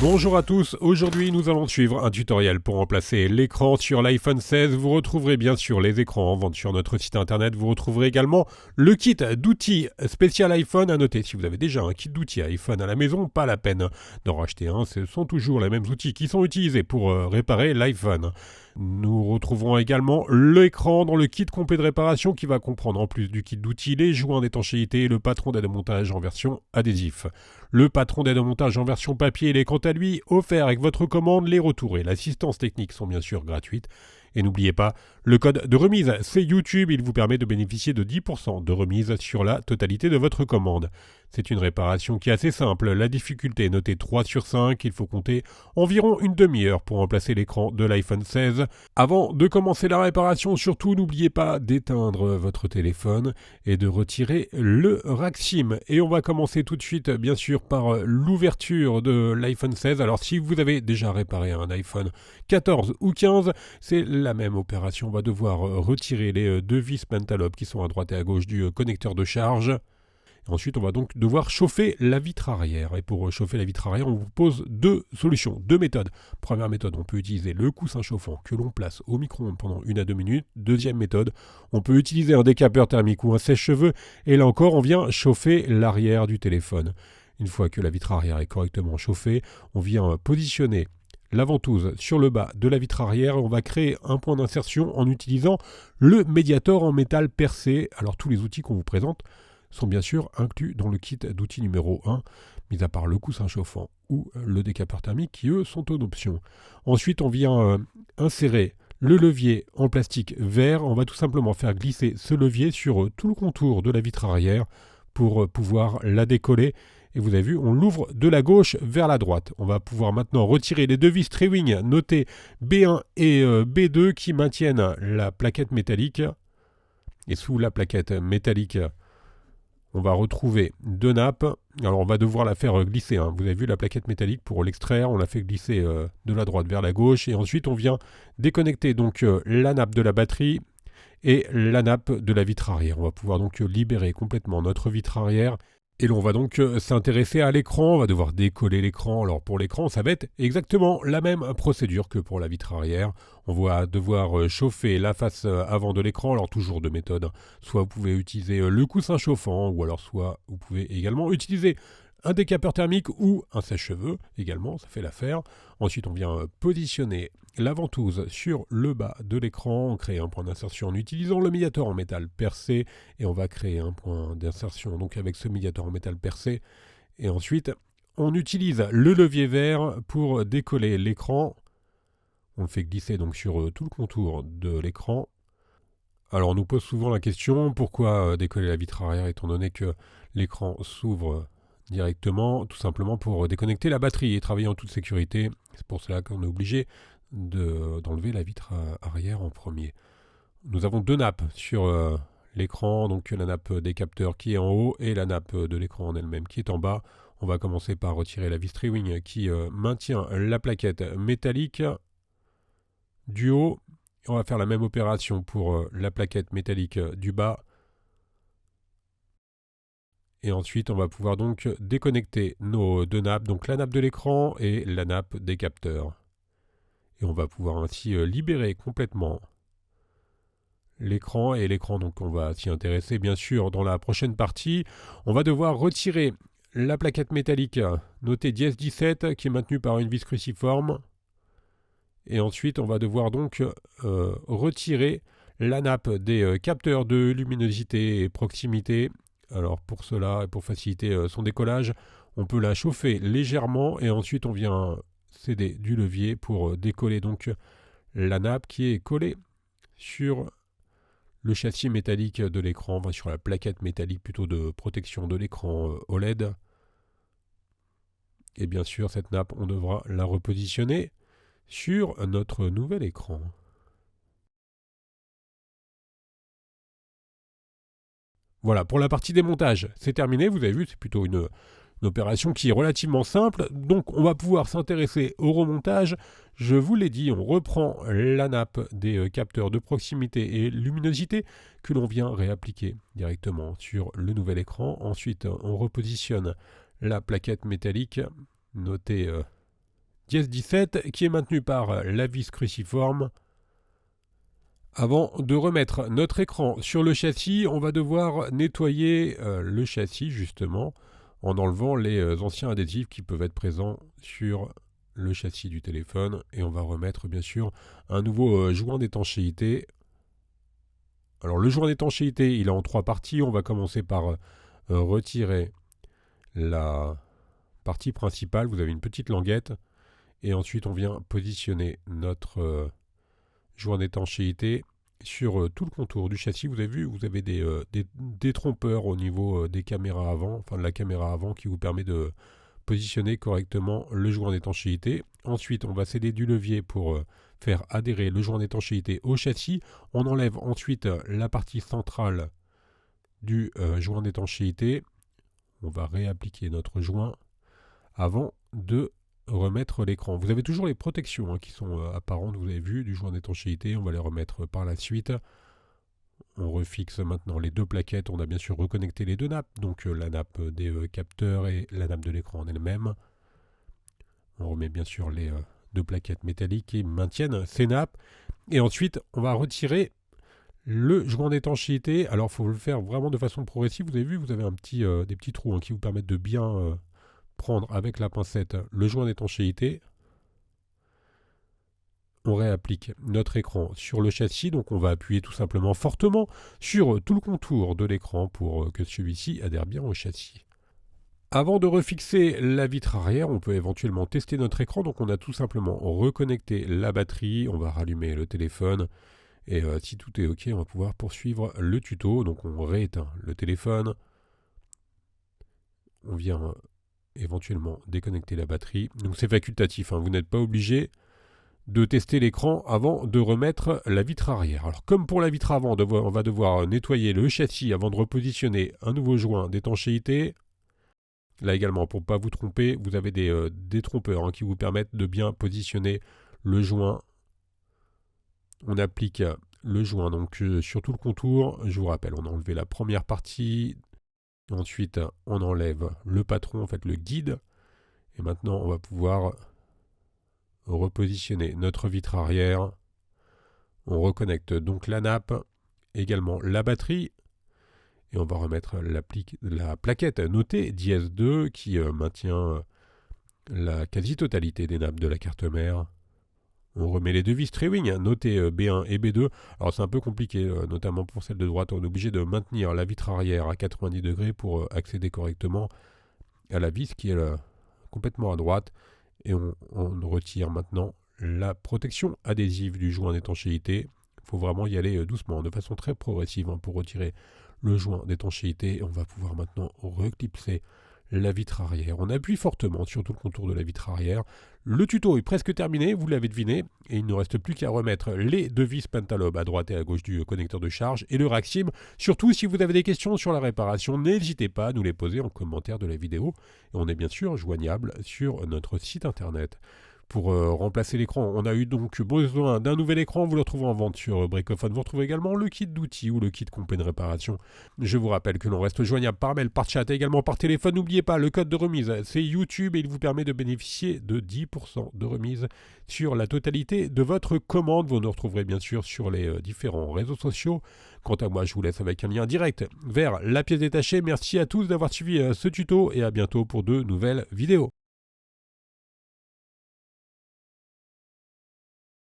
Bonjour à tous, aujourd'hui nous allons suivre un tutoriel pour remplacer l'écran sur l'iPhone 16. Vous retrouverez bien sûr les écrans en vente sur notre site internet. Vous retrouverez également le kit d'outils spécial iPhone. À noter, si vous avez déjà un kit d'outils iPhone à la maison, pas la peine d'en racheter un. Ce sont toujours les mêmes outils qui sont utilisés pour réparer l'iPhone. Nous retrouverons également l'écran dans le kit complet de réparation qui va comprendre en plus du kit d'outils les joints d'étanchéité et le patron d'aide au montage en version adhésif. Le patron d'aide au montage en version papier, il est quant à lui offert avec votre commande. Les retours et l'assistance technique sont bien sûr gratuites. Et n'oubliez pas, le code de remise, c'est YouTube. Il vous permet de bénéficier de 10% de remise sur la totalité de votre commande. C'est une réparation qui est assez simple. La difficulté est notée 3 sur 5. Il faut compter environ une demi-heure pour remplacer l'écran de l'iPhone 16. Avant de commencer la réparation, surtout n'oubliez pas d'éteindre votre téléphone et de retirer le rack SIM. Et on va commencer tout de suite, bien sûr, par l'ouverture de l'iPhone 16. Alors si vous avez déjà réparé un iPhone 14 ou 15, c'est la même opération. On va devoir retirer les deux vis Pentalobe qui sont à droite et à gauche du connecteur de charge. Ensuite, on va donc devoir chauffer la vitre arrière. Et pour chauffer la vitre arrière, on vous pose deux solutions, deux méthodes. Première méthode, on peut utiliser le coussin chauffant que l'on place au micro-ondes pendant 1 à 2 minutes. Deuxième méthode, on peut utiliser un décapeur thermique ou un sèche-cheveux. Et là encore, on vient chauffer l'arrière du téléphone. Une fois que la vitre arrière est correctement chauffée, on vient positionner la ventouse sur le bas de la vitre arrière et on va créer un point d'insertion en utilisant le médiator en métal percé. Alors tous les outils qu'on vous présente sont bien sûr inclus dans le kit d'outils numéro 1, mis à part le coussin chauffant ou le décapeur thermique qui eux sont en option. Ensuite on vient insérer le levier en plastique vert. On va tout simplement faire glisser ce levier sur tout le contour de la vitre arrière pour pouvoir la décoller. Et vous avez vu, on l'ouvre de la gauche vers la droite. On va pouvoir maintenant retirer les deux vis Tri-Wing notées B1 et B2 qui maintiennent la plaquette métallique. Et sous la plaquette métallique, on va retrouver deux nappes. Alors on va devoir la faire glisser. Vous avez vu la plaquette métallique, pour l'extraire, on la fait glisser de la droite vers la gauche. Et ensuite on vient déconnecter donc la nappe de la batterie et la nappe de la vitre arrière. On va pouvoir donc libérer complètement notre vitre arrière. Et l'on va donc s'intéresser à l'écran, on va devoir décoller l'écran. Alors pour l'écran, ça va être exactement la même procédure que pour la vitre arrière. On va devoir chauffer la face avant de l'écran, alors toujours deux méthodes. Soit vous pouvez utiliser le coussin chauffant, ou alors soit vous pouvez également utiliser un décapeur thermique ou un sèche-cheveux également, ça fait l'affaire. Ensuite, on vient positionner la ventouse sur le bas de l'écran. On crée un point d'insertion en utilisant le médiator en métal percé. Et on va créer un point d'insertion donc avec ce médiator en métal percé. Et ensuite, on utilise le levier vert pour décoller l'écran. On le fait glisser donc sur tout le contour de l'écran. Alors on nous pose souvent la question, pourquoi décoller la vitre arrière étant donné que l'écran s'ouvre directement, tout simplement pour déconnecter la batterie et travailler en toute sécurité. C'est pour cela qu'on est obligé d'enlever la vitre arrière en premier. Nous avons deux nappes sur l'écran, donc la nappe des capteurs qui est en haut et la nappe de l'écran en elle-même qui est en bas. On va commencer par retirer la vis Tri-Wing qui maintient la plaquette métallique du haut. On va faire la même opération pour la plaquette métallique du bas. Et ensuite, on va pouvoir donc déconnecter nos deux nappes, donc la nappe de l'écran et la nappe des capteurs. Et on va pouvoir ainsi libérer complètement l'écran. Et l'écran, donc on va s'y intéresser bien sûr dans la prochaine partie. On va devoir retirer la plaquette métallique notée dièse 17 qui est maintenue par une vis cruciforme. Et ensuite, on va devoir donc retirer la nappe des capteurs de luminosité et proximité. Alors pour cela et pour faciliter son décollage, on peut la chauffer légèrement et ensuite on vient céder du levier pour décoller donc la nappe qui est collée sur le châssis métallique de l'écran, enfin sur la plaquette métallique plutôt de protection de l'écran OLED. Et bien sûr cette nappe on devra la repositionner sur notre nouvel écran. Voilà, pour la partie démontage, c'est terminé. Vous avez vu, c'est plutôt une opération qui est relativement simple. Donc, on va pouvoir s'intéresser au remontage. Je vous l'ai dit, on reprend la nappe des capteurs de proximité et luminosité que l'on vient réappliquer directement sur le nouvel écran. Ensuite, on repositionne la plaquette métallique notée dièse 17 qui est maintenu par la vis cruciforme. Avant de remettre notre écran sur le châssis, on va devoir nettoyer le châssis justement en enlevant les anciens adhésifs qui peuvent être présents sur le châssis du téléphone. Et on va remettre bien sûr un nouveau joint d'étanchéité. Alors le joint d'étanchéité, il est en 3 parties. On va commencer par retirer la partie principale. Vous avez une petite languette. Et ensuite on vient positionner notre joint d'étanchéité sur tout le contour du châssis. Vous avez vu, vous avez des trompeurs au niveau des caméras avant, enfin de la caméra avant, qui vous permet de positionner correctement le joint d'étanchéité. Ensuite, on va céder du levier pour faire adhérer le joint d'étanchéité au châssis. On enlève ensuite la partie centrale du joint d'étanchéité. On va réappliquer notre joint avant de remettre l'écran. Vous avez toujours les protections qui sont apparentes, vous avez vu, du joint d'étanchéité. On va les remettre par la suite. On refixe maintenant les 2 plaquettes. On a bien sûr reconnecté les 2 nappes, donc la nappe des capteurs et la nappe de l'écran en elle-même. On remet bien sûr les 2 plaquettes métalliques qui maintiennent ces nappes. Et ensuite, on va retirer le joint d'étanchéité. Alors, il faut le faire vraiment de façon progressive. Vous avez vu, vous avez des petits trous qui vous permettent de bien prendre avec la pincette le joint d'étanchéité. On réapplique notre écran sur le châssis, donc on va appuyer tout simplement fortement sur tout le contour de l'écran pour que celui-ci adhère bien au châssis. Avant de refixer la vitre arrière, on peut éventuellement tester notre écran, donc on a tout simplement reconnecté la batterie, on va rallumer le téléphone, et si tout est OK, on va pouvoir poursuivre le tuto. Donc on rééteint le téléphone, on vient éventuellement déconnecter la batterie. Donc c'est facultatif, vous n'êtes pas obligé de tester l'écran avant de remettre la vitre arrière. Alors comme pour la vitre avant, on va devoir nettoyer le châssis avant de repositionner un nouveau joint d'étanchéité. Là également, pour ne pas vous tromper, vous avez des trompeurs qui vous permettent de bien positionner le joint. On applique le joint donc sur tout le contour. Je vous rappelle, on a enlevé la première partie. Ensuite, on enlève le patron, en fait le guide. Et maintenant, on va pouvoir repositionner notre vitre arrière. On reconnecte donc la nappe, également la batterie. Et on va remettre la plaquette notée dièse 2 qui maintient la quasi-totalité des nappes de la carte mère. On remet les 2 vis Trewing notées B1 et B2. Alors c'est un peu compliqué, notamment pour celle de droite. On est obligé de maintenir la vitre arrière à 90 degrés pour accéder correctement à la vis qui est complètement à droite. Et on retire maintenant la protection adhésive du joint d'étanchéité. Il faut vraiment y aller doucement, de façon très progressive pour retirer le joint d'étanchéité. Et on va pouvoir maintenant reclipser la vitre arrière. On appuie fortement sur tout le contour de la vitre arrière. Le tuto est presque terminé, vous l'avez deviné, et il ne reste plus qu'à remettre les 2 vis Pentalobe à droite et à gauche du connecteur de charge et le rack SIM. Surtout, si vous avez des questions sur la réparation, n'hésitez pas à nous les poser en commentaire de la vidéo. Et on est bien sûr joignable sur notre site internet. Pour remplacer l'écran, on a eu donc besoin d'un nouvel écran. Vous le retrouvez en vente sur Breakophone. Vous retrouvez également le kit d'outils ou le kit complet de réparation. Je vous rappelle que l'on reste joignable par mail, par chat et également par téléphone. N'oubliez pas, le code de remise, c'est YouTube et il vous permet de bénéficier de 10% de remise sur la totalité de votre commande. Vous nous retrouverez bien sûr sur les différents réseaux sociaux. Quant à moi, je vous laisse avec un lien direct vers la pièce détachée. Merci à tous d'avoir suivi ce tuto et à bientôt pour de nouvelles vidéos.